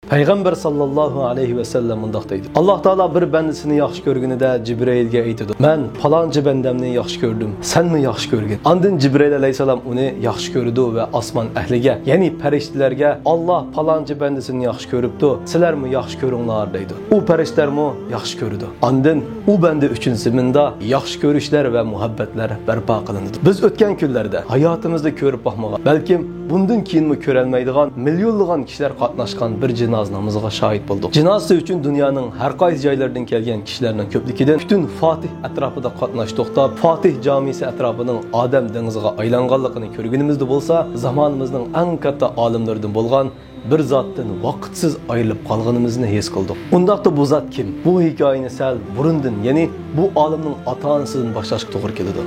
Payg'ambar sallallohu alayhi va sallam mundaq deydi. Alloh taolo bir bandasini yaxshi ko'rganida Jibrayilga aytadi: "Men falonchi bandamni yaxshi ko'rdim. Senmi yaxshi ko'rgin?" Ondan Jibrayil alayhisalom uni yaxshi ko'rdi va osmon ahliga, ya'ni farishtalarga Alloh falonchi bandasini yaxshi ko'ribdi. Sizlarmi yaxshi ko'ringlar deydi. U farishtalarmi yaxshi ko'rdi. Ondan u banda uchun zaminda yaxshi ko'rishlar va muhabbatlar barpo qilindi. Biz o'tgan kunlarda hayotimizda ko'rib boqmagan, balkim bundan keyinmi ko'rolmaydigan millionlagan kishilar qatnashgan bir jinoza namoziga shohid bo'ldik. Jinoza uchun dunyoning har qaysi joylaridan kelgan kishilarning ko'pligidan butun Fatih atrofida qatnashdik. Fatih jamisi atrofining odam dengiziga aylanganligini ko'rganimizda bo'lsa, zamonimizning eng katta olimlaridan bo'lgan bir zotdan vaqtsiz ayrilib qolganimizni his qildik. Undaqda bu zot kim? Bu hikoyani sal burundan, ya'ni bu olimning ota-onasidan boshlashga to'g'ri keladi.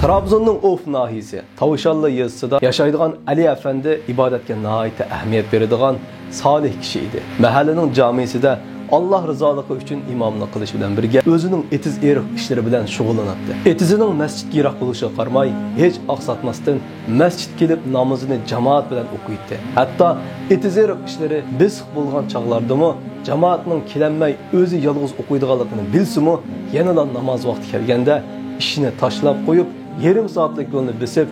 Trabzonning Of nahiyasi, Tavşallı yezisida yashaydigan Ali Efendi ibodatga nihoyat ahamiyat beradigan solih kishi edi. Mahallaning jamisida Allah rızalығы uchun imomlik qilish bilan birga o'zining etiz eriq ishlari bilan shug'ullanadi. Etizining masjidga yiroq bo'lishiga qaramay, hech oqsatmasdan masjid kelib namozini jamoat bilan o'qiydi. Hatto etiz eriq ishlari besiq bo'lgan chog'lardami jamoatning kelanmay o'zi yolg'iz o'qiydiganligini bilsimi, yana namoz vaqti kelganda ishini tashlab qo'yib, yarım saatlik yo'lni besib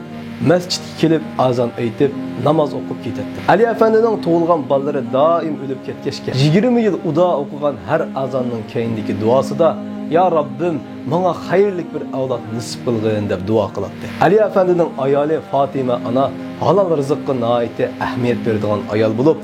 masjidga kelib azon aytib namoz o'qib ketadi. Ali Efendining tug'ilgan bolalari doim o'lib ketgachga 20 yil uda o'qigan har azonning keyindagi duosida "Ya Rabbim, menga xayrli bir avlod nasib qilgin" deb duo qiladi. Ali Efendining ayoli Fatima ana halol rizqqa nihoyat ahamiyat beradigan ayol bo'lib,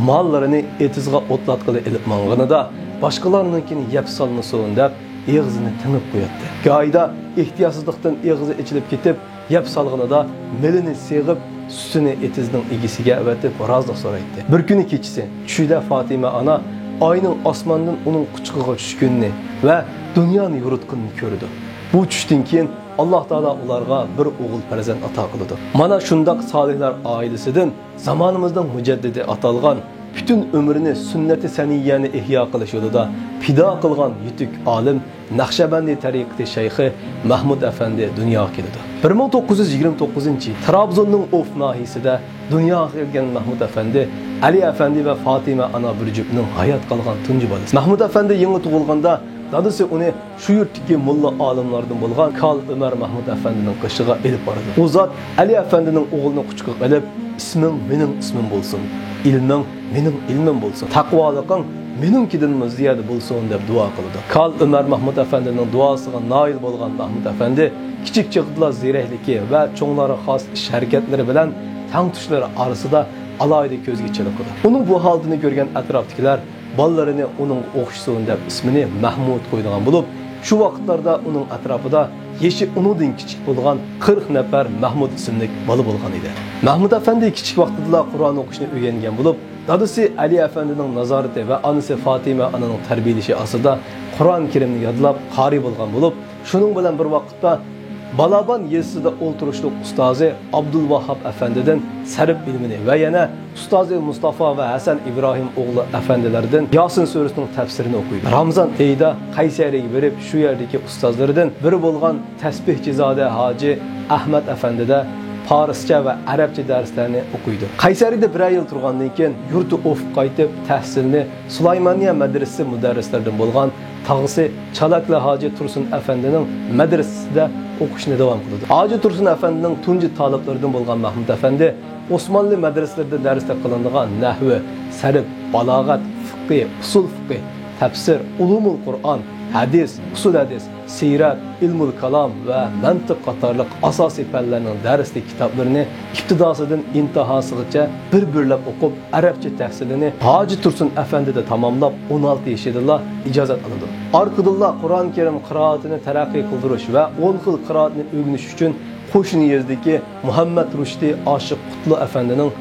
mollarini etizga o'tlatqili ilib manganida boshqalarninkini yeb solmasin deb ağzını tınıp koyatdı. Gayda ihtiyatsızlıktan ağzı içilip gitip, yap salgınada melini sığıp, sütünü etizinin ilgisiga övetip razılık soraydı. Bir günü keçisi, çüyde Fatime ana, ayının asmandan onun kuçuğuna düşkününü ve dünyanı yurutkununu gördü. Bu çüştün keyin Allah Teala ularga bir oğul farzand ata kılıdı. Mana şundak salihler ailesinden zamanımızdan müceddidi atalgan, bütün ömrünü sünnet-i seniyyeni ihya qilish yo'lida fido qilgan yutuk olim Naqshbandi tariqati shayxi Mahmud Efendi dunyoga keldi. 1929-yil Trabzonning Of nahiyasida dunyoga kelgan Mahmud Efendi Ali Efendi ve Fatima ana bir juftning hayot qolgan tunji bolasi. Mahmud Efendi yangi tug'ilganda dadasi uni shu yurtdagi mulla olimlardan bo'lgan Kal Ömer Mahmud Efendining qishig'iga elib bordi. U zot Ali Efendining o'g'lini quchqiga olib, "Isming mening ismim bo'lsin, ilming mening ilmim bo'lsin, taqvoliqing menimkidan ziyada bo'lsin" deb duo qildi. Kal Ömer Mahmud Efendining duosiga nail bo'lgan Mahmud Efendi kichik chig'dila zirahligi va cho'nglari xos ish harakatlari bilan tang tushlari orasida alayda ko'zga chiliqdi. Uning bu holatini ko'rgan atrofdagilar bolalarini uning o'qishsin deb ismini Mahmud qo'ydigan bo'lib, shu vaqtlarda uning atrofida yeshi uningdan kichik bo'lgan 40 nafar Mahmud ismli bola bo'lgan edi. Mahmud Efendi kichik vaqtida Qur'on o'qishni o'rgangan bo'lib, dadasi Ali Efendining nazorati va onasi Fatima ananing tarbiyalashi ostida Qur'on Karimni yodlab qori bo'lgan bo'lib, shuning bilan bir vaqtda Balaban yezisida o'ltirishli ustozi Abdul Vahhab Efendidan sarf ilmini va yana ustozi Mustafa va Hasan İbrahim o'g'li efendilardan Yasin surasining tafsirini o'qiydi. Ramazon oyida Qaysariga berib, shu yerdagi ustozlardan biri bo'lgan Tasbihchizoda Hoji Ahmad Efendida Farscha va arabcha darslarni o'qiydi. Qaysarida bir yil turgandan keyin yurti Of qaytib tahsilni Sulaymoniya madrasasi mudarrislaridan bo'lgan tag'isi Chalakla Hoji Tursun Efendining madrasasida o'qishni davom qildi. Hoji Tursun Efendining tunji taliblaridan bo'lgan Mahmud Efendi Osmanlı madrasalarida darslar qilinadigan nahvi, sarf, balog'at, fiqh, usul fiqh, tafsir, ulumul Qur'on, hadis, usul hadis, sirat, ilmul kalam ve mantiq qatorliq asosiy fanlarning darslik kitoblarini ibtidosidan intihosigacha bir-birlab o'qib, arabcha tahsilini Hoji Tursun Efendi'de tamamlab 16 yoshida ijozat oldi. Orqadilla Qur'on Karim qiroatini taraqqiy qildirish va 10 xil qiroatni o'rganish uchun qo'shni yezdagi Muhammad Rushdi Oshiq Qutlu Efendi'ning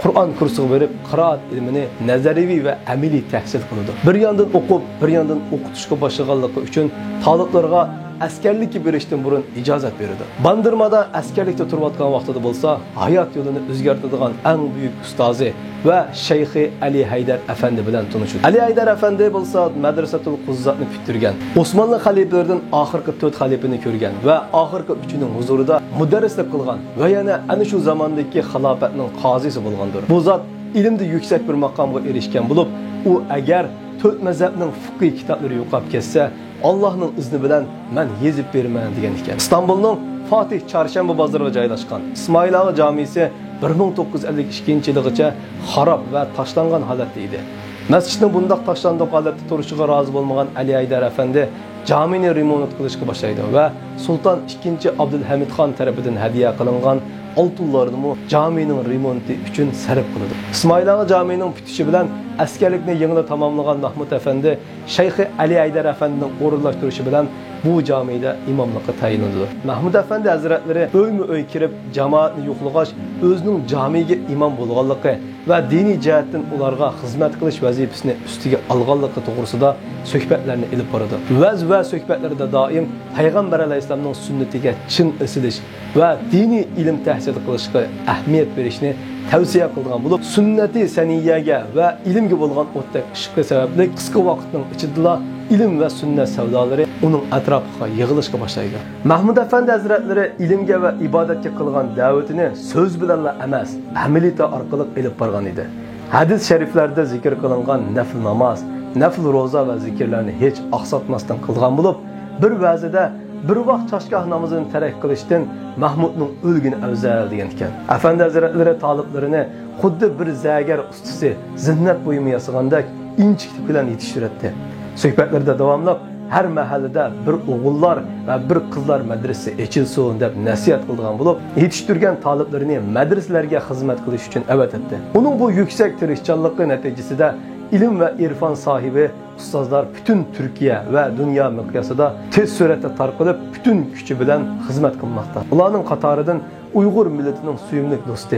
Qur'on kursiga berib, qiroat ilmini nazariy va amaliy tahsil qildi. Bir yandan o'qib, bir yandan o'qitishga boshlaganligi uchun taliblarga askerlikka berishdan burun ijozat berdi. Bandırmada askerlikda turayotgan vaqtida bo'lsa, hayot yo'lini o'zgartiradigan eng buyuk ustozi va shayxi Ali Haydar afandi bilan tanishdi. Ali Haydar afandi bo'lsa, Madrasatul Quzzatni bitirgan. Osmanlı xalifalaridan oxirgi 4 xalifani ko'rgan va oxirgi 3ning huzurida mudarrislik qilgan va yana ana shu zamondagi xilofatning qozisi bo'lgandir. Bu zot ilmda yuksak bir maqomga erishgan bo'lib, u agar 4 mazhabning fiqhiy kitoblari yo'qolib ketsa, Allohning izni bilan men yezib berman degan ekan. İstanbulning Fatih Çarşamba bozoriga joylashgan İsmoil Ağa jamisi 1952-yilgacha xarob va tashlangan holatda edi. Masjidning bundaq tashlandiq holatda turishiga rozi bo'lmagan Ali Haydar afandi jamini remont qilishga boshlaydi va Sultan 2. Abdulhamidxon tomonidan hadiya qilingan oltinlarni jamining remonti uchun sarf qiladi. İsmoil Ağa jamining bitishi bilan askarlikni yangi tamomlagan Mahmud afandi Shayx Ali Haydar afandining o'rinlashtirishi bilan bu jamida imomlikqa tayinlandi. Mahmud afandi hazratlari o'yma-o'y kirib jamoatni yo'qlag'ach, o'zining jamiga imom bo'lganligi va diniy jihatdan ularga xizmat qilish vazifasini ustiga olganligi to'g'risida suhbatlarni ilib boradi. Vaz va suhbatlarda doim payg'ambar alayhisolamning sunnatiga chin isilish va diniy ilm tahsil qilishga ahamiyat berishni tavsiya qilgan bo'lib, sunnati saniyaga va ilmga bo'lgan o'tdak ishqi sababli qisqa vaqtning ichida ilm va sunnat savdolari uning atrofiga yig'ilishga boshlaydi. Mahmud afandi hazratlari ilmga va ibodatga qilgan da'vatini so'z bilan emas, amaliyat orqali ilib borgan edi. Hadis shariflarda zikr qilingan nafl namoz, nafl roza va zikrlarni hech oqsatmasdan qilgan bo'lib, bir va'zida bir vaqt chashgoh namozini tark qilishdan Mahmudning o'lgini afzal degan ekan. Afandi hazratlari taliblarini xuddi bir zagar ustasi zinnat buyumi yasagandek inchiklik bilan yetishtirdi. Suhbatlarda davomli her mahallada bir o'g'illar va bir qizlar madrasasi ochilsin deb nasihat qilgan bo'lib, yetishtirgan taliblarini madrasalarga xizmat qilish uchun da'vat etdi. Uning bu yuksak tirishchanligi natijasida ilm va irfon sohibi ustozlar butun Turkiya va dunyo miqyosida tez suratda tarqalib, butun kuchi bilan xizmat qilmoqda. Ularning qatoridan Uyg'ur millatining suyumli do'sti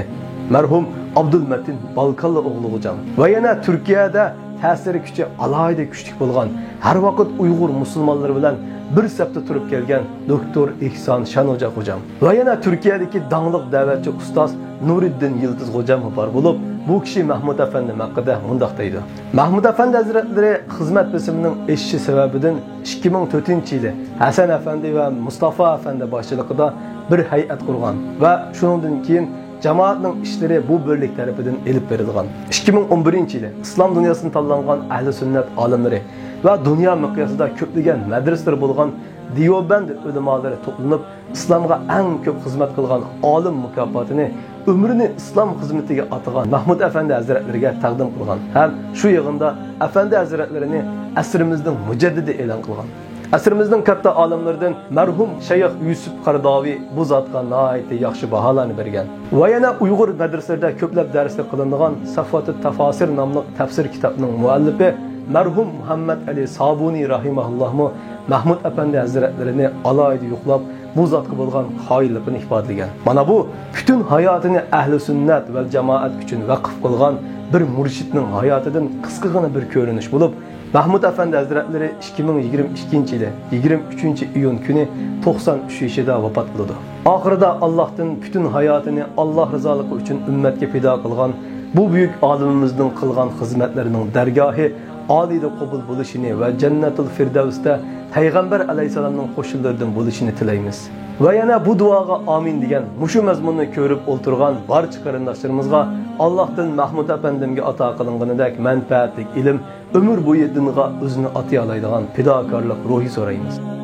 marhum Abdulmatin Balkanlı o'g'li va yana Turkiyada ta'siri kuchi alohida kuchli bo'lgan, har vaqt Uyg'ur musulmonlari bilan bir safda turib kelgan doktor Ihson Shanoja hocam va yana Turkiyadagi danglik da'vatchi ustoz Nuriddin Yildiz hocam bor bo'lib, bu kishi Mahmud afandi haqida mundaq deydi. Mahmud afandi hazratlari xizmat bisimining eshishi sababidan 2004-yili Hasan afandi va Mustafa afandi boshchiligida bir hay'at qurgan va shundan keyin jamoatning ishlari bu birlik tarafidan elib berilgan. 2011-yili islom dunyosini tanlangan ahli sunnat olimlari va dunyo miqyosida ko'plagan madrasalar bo'lgan Diyoband ulamolari to'planib, islomga eng ko'p xizmat qilgan olim mukofotini umrini islom xizmatiga atagan Mahmud afandi hazratlariga taqdim qilgan. Ham shu yig'inda afandi hazratlarini asrimizning mujaddidi e'lon qilgan. Asrimizning katta olimlaridan marhum Shayx Yusuf Qardoviy bu zotga nihoyatda yaxshi baholarni bergan. Va yana Uyg'ur madrasalarida ko'plab darslar qilinadigan Safatut Tafasir nomli tafsir kitobining muallifi marhum Muhammad Ali Sabuni rahimahullohmu Mahmud afandi hazratlarini alohida yo'qlab bu zotga bo'lgan qoyilligini ifodalagan. Mana bu butun hayotini ahli sunnat va jamoat uchun vaqf qilgan bir murshidning hayotidan qisqagina bir ko'rinish bo'lib, Mahmud afandi hazratlari 2022-yili 23-iyun kuni 93 yoshida vafot qildi. Oxirida Allohdan butun hayotini Alloh rizoligi uchun ummatga fido qilgan bu buyuk olimimizning qilgan xizmatlarining dargohi oliyda qabul bo'lishini va Jannatul Firdavsda Payg'ambar alayhisolamning qo'shillardan bo'lishini tilaymiz. Va yana bu duoga amin degan mushu mazmunni ko'rib o'ltirgan barcha qarindoshlarimizga Allohdan Mahmud afandimga ato qilinganidek manfaatli ilm, umr bo'yi dinga o'zini atay oladigan fidokorlik ruhi so'raymiz.